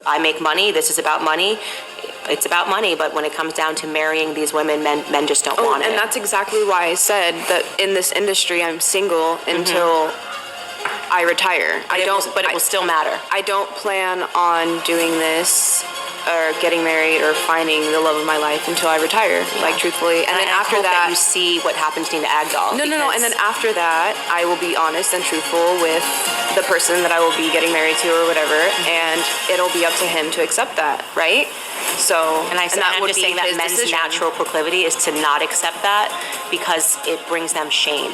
I make money, this is about money. It's about money, but when it comes down to marrying these women, men just don't want it. And that's exactly why I said that in this industry, I'm single until I retire. But it will still matter. I don't plan on doing this or getting married or finding the love of my life until I retire, like truthfully. And then after that, you see what happens to Nina Agdal. No. And then after that, I will be honest and truthful with the person that I will be getting married to or whatever, and it'll be up to him to accept that, right? So, I'm just saying that men's natural proclivity is to not accept that because it brings them shame.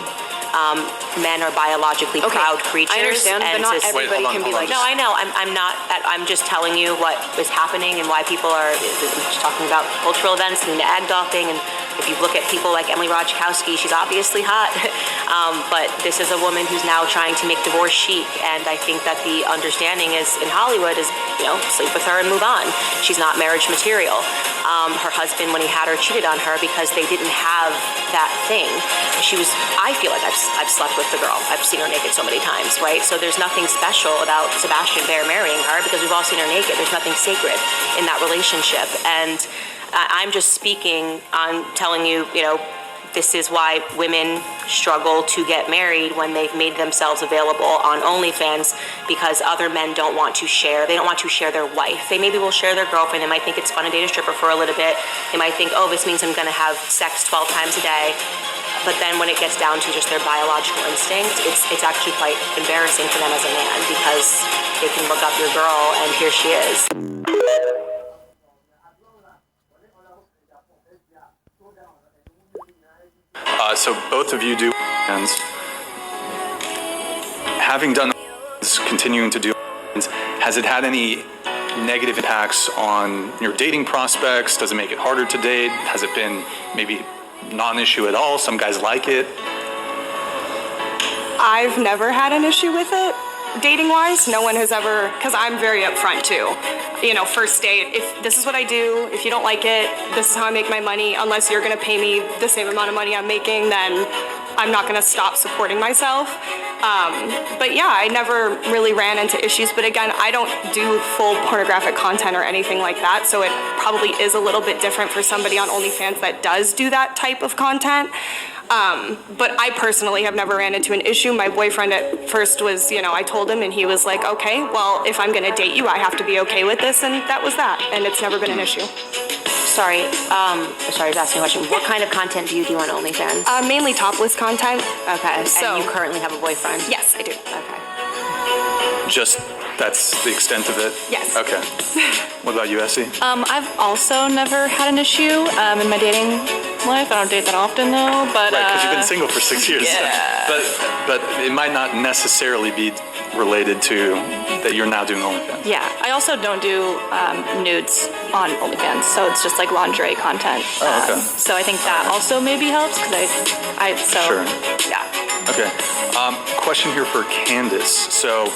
Men are biologically proud creatures. I understand, but not everybody can be like. No, I know. I'm not. I'm just telling you what is happening and why people are just talking about cultural events and the Agdal thing. And if you look at people like Emily Ratajkowski, she's obviously hot. But this is a woman who's now trying to make divorce chic, and I think that the understanding is in Hollywood is, sleep with her and move on. She's not marriage material. Her husband, when he had her, cheated on her because they didn't have that thing. I feel like I've slept with the girl. I've seen her naked so many times, right? So there's nothing special about Sebastian Baer marrying her because we've all seen her naked. There's nothing sacred in that relationship. And I'm just speaking on telling you, this is why women struggle to get married when they've made themselves available on Onlyfans, because other men don't want to share. They don't want to share their wife. They maybe will share their girlfriend. They might think it's fun to date a stripper for a little bit. They might think, oh, this means I'm going to have sex 12 times a day. But then when it gets down to just their biological instinct, it's actually quite embarrassing for them as a man because they can look up your girl and here she is. So both of you do OnlyFans. Having done this, continuing to do OnlyFans, has it had any negative impacts on your dating prospects? Does it make it harder to date? Has it been maybe non-issue at all? Some guys like it. I've never had an issue with it. Dating wise, no one has ever, because I'm very upfront too. First date, if this is what I do, if you don't like it, this is how I make my money. Unless you're gonna pay me the same amount of money I'm making, then I'm not gonna stop supporting myself. But yeah, I never really ran into issues. But again, I don't do full pornographic content or anything like that. So it probably is a little bit different for somebody on OnlyFans that does do that type of content. But I personally have never ran into an issue. My boyfriend at first was, I told him and he was like, okay, well, if I'm gonna date you, I have to be okay with this. And that was that. And it's never been an issue. Sorry, I was asking a question. What kind of content do you do on OnlyFans? Mainly topless content. Okay, so, and you currently have a boyfriend? Yes, I do. Okay. That's the extent of it? Yes. Okay. What about you, Essie? I've also never had an issue in my dating life. I don't date that often though, but right, because you've been single for 6 years. Yeah. But it might not necessarily be related to that you're now doing OnlyFans. Yeah, I also don't do nudes on OnlyFans, so it's just like lingerie content. Oh, okay. So I think that also maybe helps because Sure. Yeah. Okay. Question here for Candace. So,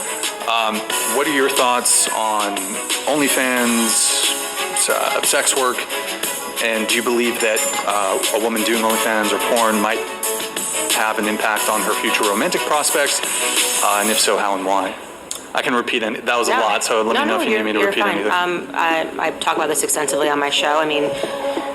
what are your thoughts on OnlyFans, sex work, and do you believe that a woman doing OnlyFans or porn might have an impact on her future romantic prospects? And if so, how and why? I can repeat it. That was a lot, so let me know if you need me to repeat anything. I talk about this extensively on my show. I mean,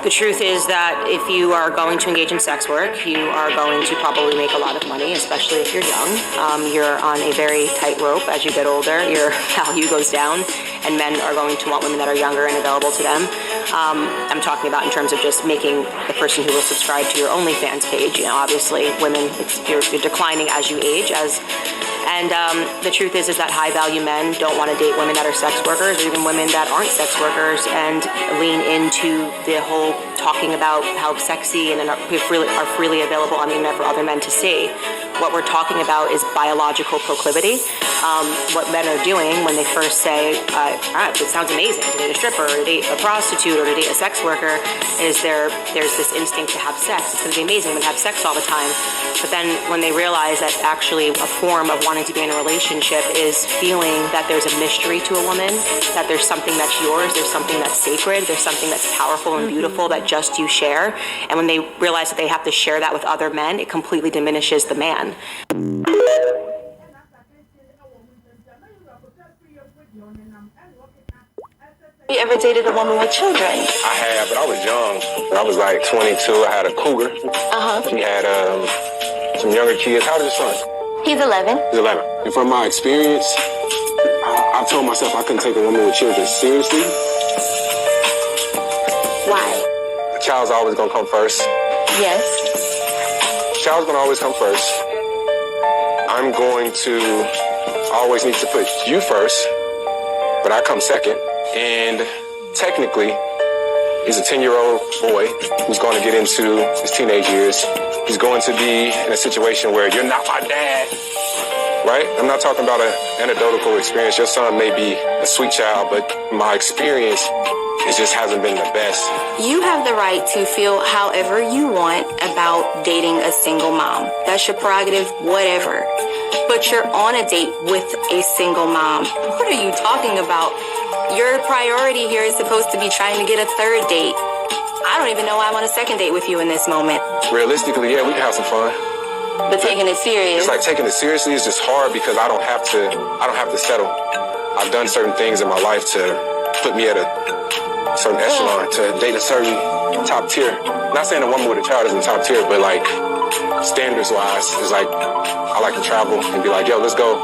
the truth is that if you are going to engage in sex work, you are going to probably make a lot of money, especially if you're young. You're on a very tight rope. As you get older, your value goes down, and men are going to want women that are younger and available to them. I'm talking about in terms of just making the person who will subscribe to your OnlyFans page. Obviously, women, you're declining as you age, and the truth is that high-value men don't want to date women that are sex workers or even women that aren't sex workers and lean into the whole talking about how sexy and are freely available on the internet for other men to see. What we're talking about is biological proclivity. What men are doing when they first say, it sounds amazing to date a stripper or to date a prostitute or to date a sex worker, is there's this instinct to have sex. It's going to be amazing to have sex all the time. But then when they realize that actually a form of wanting to be in a relationship is feeling that there's a mystery to a woman, that there's something that's yours, there's something that's sacred, there's something that's powerful and beautiful that just you share. And when they realize that they have to share that with other men, it completely diminishes the man. You ever dated a woman with children? I have, but I was young. I was like 22. I had a cougar. She had some younger kids. How old is your son? He's 11. He's 11. And from my experience, I told myself I couldn't take a woman with children seriously. Why? The child's always gonna come first. Yes. The child's gonna always come first. I'm going to always need to put you first, but I come second. And technically, he's a 10-year-old boy who's going to get into his teenage years. He's going to be in a situation where you're not my dad, right? I'm not talking about an anecdotal experience. Your son may be a sweet child, but my experience, it just hasn't been the best. You have the right to feel however you want about dating a single mom. That's your prerogative, whatever. But you're on a date with a single mom. What are you talking about? Your priority here is supposed to be trying to get a third date. I don't even know why I'm on a second date with you in this moment. Realistically, yeah, we can have some fun. But taking it serious. It's like taking it seriously is just hard because I don't have to settle. I've done certain things in my life to put me at a certain echelon, to date a certain top tier. Not saying a woman with a child isn't top tier, but like standards wise, it's like I like to travel and be like, yo, let's go.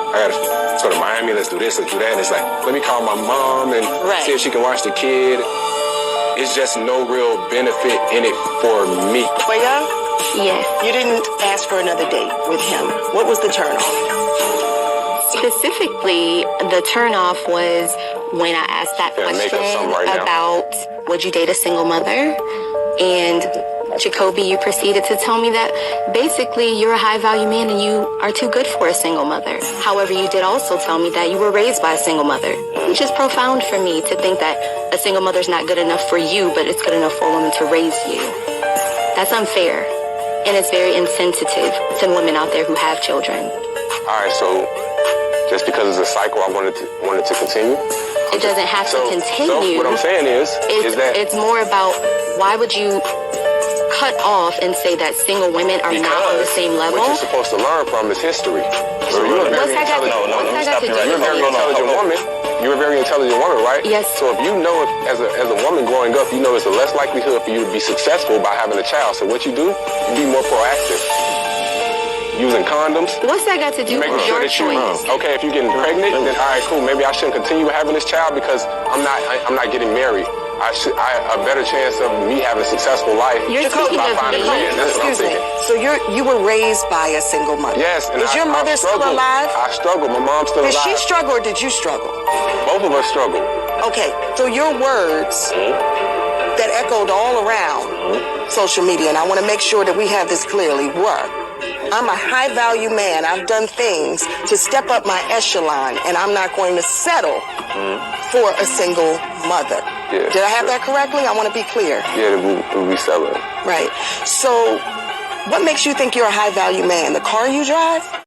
Let's go to Miami, let's do this, let's do that. And it's like, let me call my mom and see if she can watch the kid. It's just no real benefit in it for me. Toya, Yes. you didn't ask for another date with him. What was the turn off? Specifically, the turnoff was when I asked that Yeah, make up question something right now. about would you date a single mother? And Jacoby, you proceeded to tell me that basically you're a high-value man and you are too good for a single mother. However, you did also tell me that you were raised by a single mother, which is profound for me to think that a single mother's not good enough for you, but it's good enough for a woman to raise you. That's unfair, and it's very insensitive to women out there who have children. All right, so just because it's a cycle, I wanted to continue. It doesn't have to continue. So what I'm saying is that it's more about why would you cut off and say that single women are not on the same level? what you're supposed to learn from is history. So you're a very intelligent woman. You're a very intelligent woman, right? Yes. So if you know, as a woman growing up, you know it's a less likelihood for you to be successful by having a child. So what you do, you be more proactive. Using condoms. What's that got to do with your choice? Okay, if you're getting pregnant, then all right, cool. Maybe I shouldn't continue having this child because I'm not getting married. A better chance of me having a successful life. You're speaking by of finding a man. That's what I'm Excuse me. thinking. So you were raised by a single mother? Yes. And Is your mother still struggled. alive? I struggle. My mom's still Did alive. she struggle or did you struggle? Both of us struggle. Okay, so your words that echoed all around social media, and I want to make sure that we have this clearly, were, I'm a high-value man. I've done things to step up my echelon, and I'm not going to settle for a single mother. Yeah, Did I have that correctly? I want to be clear. Yeah, we sell it. Right. So what makes you think you're a high-value man? The car you drive?